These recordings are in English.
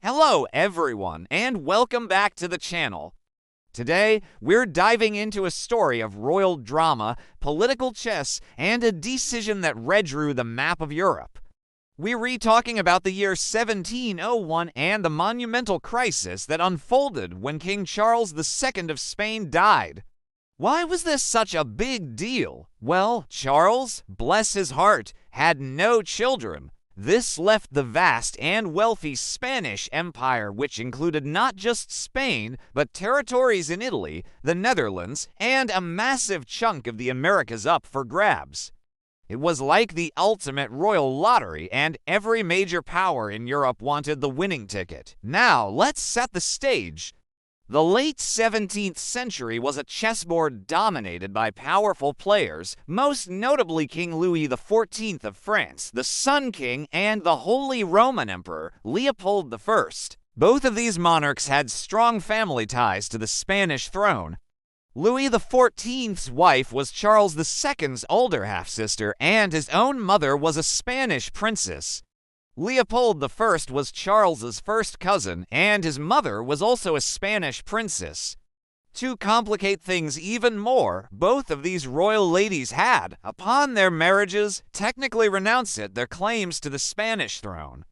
Hello everyone, and welcome back to the channel. Today, we're diving into a story of royal drama, political chess, and a decision that redrew the map of Europe. We're talking about the year 1701 and the monumental crisis that unfolded when King Charles II of Spain died. Why was this such a big deal? Well, Charles, bless his heart, had no children. This left the vast and wealthy Spanish Empire, which included not just Spain, but territories in Italy, the Netherlands, and a massive chunk of the Americas up for grabs. It was like the ultimate royal lottery, and every major power in Europe wanted the winning ticket. Now, let's set the stage. The late 17th century was a chessboard dominated by powerful players, most notably King Louis XIV of France, the Sun King, and the Holy Roman Emperor, Leopold I. Both of these monarchs had strong family ties to the Spanish throne. Louis XIV's wife was Charles II's older half-sister, and his own mother was a Spanish princess. Leopold I was Charles's first cousin, and his mother was also a Spanish princess. To complicate things even more, both of these royal ladies had, upon their marriages, technically renounced their claims to the Spanish throne.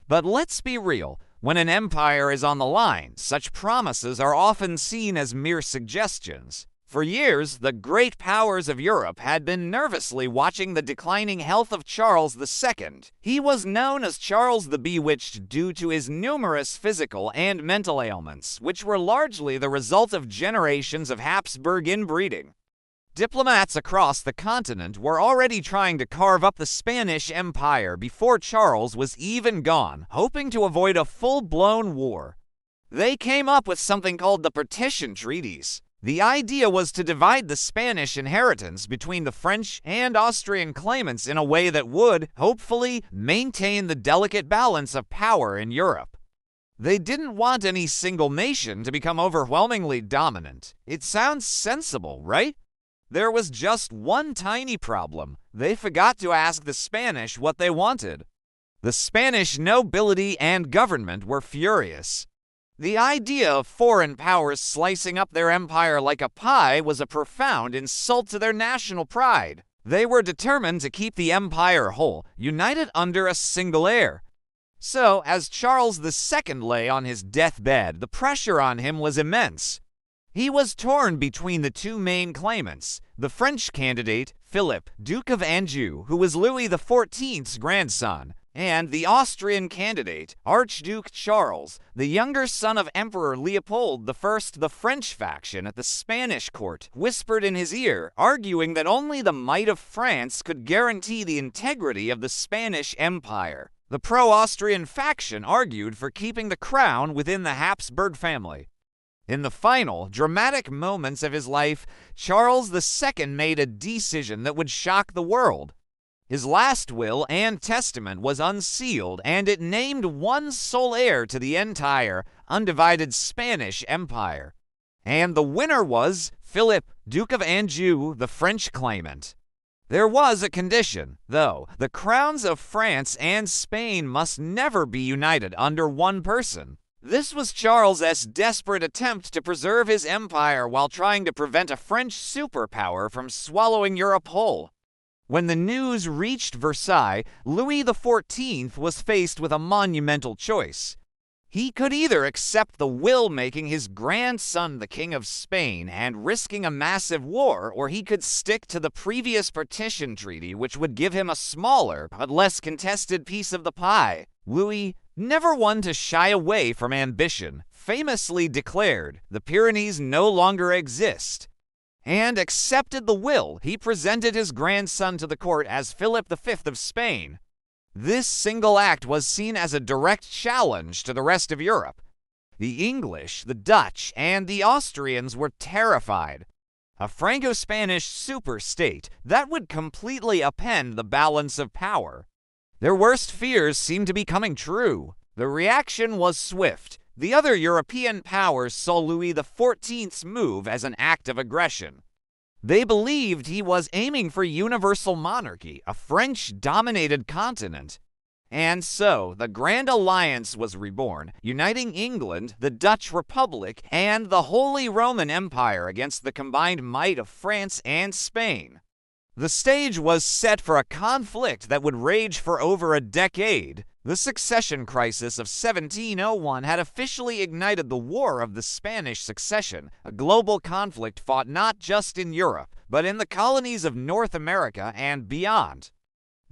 But let's be real, when an empire is on the line, such promises are often seen as mere suggestions. For years, the great powers of Europe had been nervously watching the declining health of Charles II. He was known as Charles the Bewitched due to his numerous physical and mental ailments, which were largely the result of generations of Habsburg inbreeding. Diplomats across the continent were already trying to carve up the Spanish Empire before Charles was even gone, hoping to avoid a full-blown war. They came up with something called the Partition Treaties. The idea was to divide the Spanish inheritance between the French and Austrian claimants in a way that would, hopefully, maintain the delicate balance of power in Europe. They didn't want any single nation to become overwhelmingly dominant. It sounds sensible, right? There was just one tiny problem. They forgot to ask the Spanish what they wanted. The Spanish nobility and government were furious. The idea of foreign powers slicing up their empire like a pie was a profound insult to their national pride. They were determined to keep the empire whole, united under a single heir. So, as Charles II lay on his deathbed, the pressure on him was immense. He was torn between the two main claimants, the French candidate, Philip, Duke of Anjou, who was Louis XIV's grandson, and the Austrian candidate, Archduke Charles, the younger son of Emperor Leopold I. The French faction at the Spanish court whispered in his ear, arguing that only the might of France could guarantee the integrity of the Spanish Empire. The pro-Austrian faction argued for keeping the crown within the Habsburg family. In the final, dramatic moments of his life, Charles II made a decision that would shock the world. His last will and testament was unsealed, and it named one sole heir to the entire, undivided Spanish Empire. And the winner was Philip, Duke of Anjou, the French claimant. There was a condition, though. The crowns of France and Spain must never be united under one person. This was Charles's desperate attempt to preserve his empire while trying to prevent a French superpower from swallowing Europe whole. When the news reached Versailles, Louis XIV was faced with a monumental choice. He could either accept the will making his grandson the King of Spain and risking a massive war, or he could stick to the previous partition treaty, which would give him a smaller but less contested piece of the pie. Louis, never one to shy away from ambition, famously declared, "The Pyrenees no longer exist," and accepted the will. He presented his grandson to the court as Philip V of Spain. This single act was seen as a direct challenge to the rest of Europe. The English, the Dutch, and the Austrians were terrified. A Franco-Spanish super-state that would completely upend the balance of power. Their worst fears seemed to be coming true. The reaction was swift. The other European powers saw Louis XIV's move as an act of aggression. They believed he was aiming for universal monarchy, a French-dominated continent. And so, the Grand Alliance was reborn, uniting England, the Dutch Republic, and the Holy Roman Empire against the combined might of France and Spain. The stage was set for a conflict that would rage for over a decade. The succession crisis of 1701 had officially ignited the War of the Spanish Succession, a global conflict fought not just in Europe, but in the colonies of North America and beyond.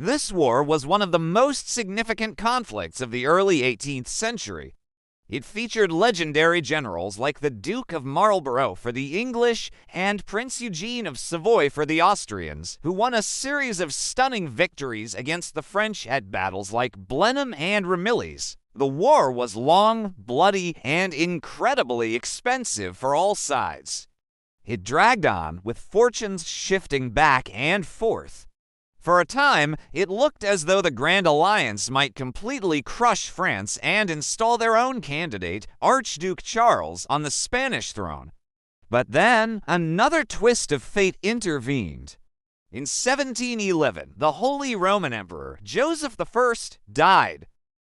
This war was one of the most significant conflicts of the early 18th century. It featured legendary generals like the Duke of Marlborough for the English and Prince Eugene of Savoy for the Austrians, who won a series of stunning victories against the French at battles like Blenheim and Ramillies. The war was long, bloody, and incredibly expensive for all sides. It dragged on, with fortunes shifting back and forth. For a time, it looked as though the Grand Alliance might completely crush France and install their own candidate, Archduke Charles, on the Spanish throne. But then, another twist of fate intervened. In 1711, the Holy Roman Emperor, Joseph I, died.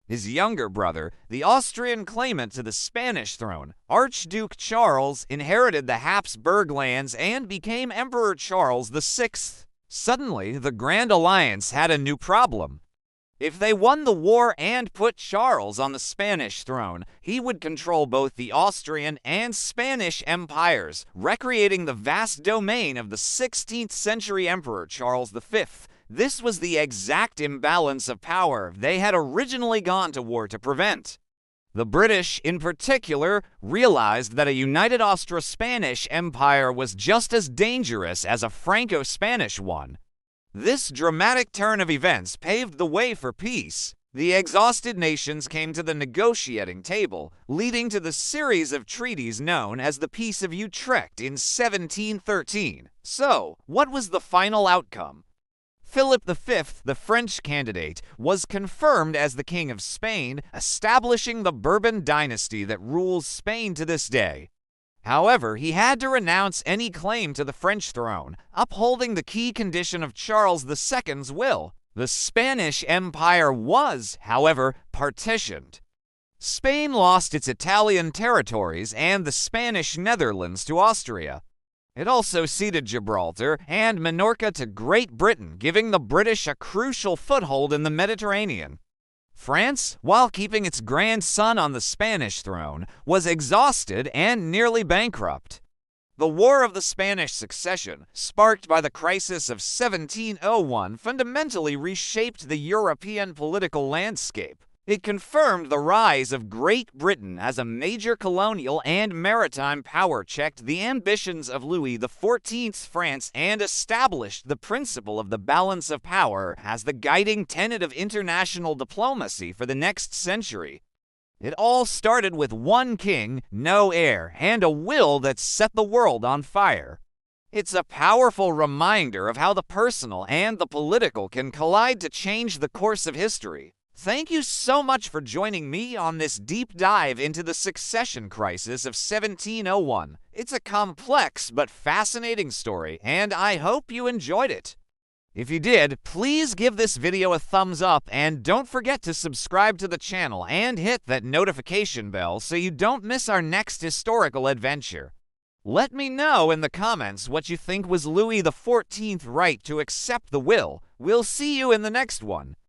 His younger brother, the Austrian claimant to the Spanish throne, Archduke Charles, inherited the Habsburg lands and became Emperor Charles VI. Suddenly, the Grand Alliance had a new problem. If they won the war and put Charles on the Spanish throne, he would control both the Austrian and Spanish empires, recreating the vast domain of the 16th century Emperor Charles V. This was the exact imbalance of power they had originally gone to war to prevent. The British, in particular, realized that a united Austro-Spanish empire was just as dangerous as a Franco-Spanish one. This dramatic turn of events paved the way for peace. The exhausted nations came to the negotiating table, leading to the series of treaties known as the Peace of Utrecht in 1713. So, what was the final outcome? Philip V, the French candidate, was confirmed as the King of Spain, establishing the Bourbon dynasty that rules Spain to this day. However, he had to renounce any claim to the French throne, upholding the key condition of Charles II's will. The Spanish Empire was, however, partitioned. Spain lost its Italian territories and the Spanish Netherlands to Austria. It also ceded Gibraltar and Minorca to Great Britain, giving the British a crucial foothold in the Mediterranean. France, while keeping its grandson on the Spanish throne, was exhausted and nearly bankrupt. The War of the Spanish Succession, sparked by the crisis of 1701, fundamentally reshaped the European political landscape. It confirmed the rise of Great Britain as a major colonial and maritime power, checked the ambitions of Louis XIV's France, and established the principle of the balance of power as the guiding tenet of international diplomacy for the next century. It all started with one king, no heir, and a will that set the world on fire. It's a powerful reminder of how the personal and the political can collide to change the course of history. Thank you so much for joining me on this deep dive into the succession crisis of 1701. It's a complex but fascinating story, and I hope you enjoyed it. If you did, please give this video a thumbs up and don't forget to subscribe to the channel and hit that notification bell so you don't miss our next historical adventure. Let me know in the comments what you think. Was Louis XIV right to accept the will? We'll see you in the next one.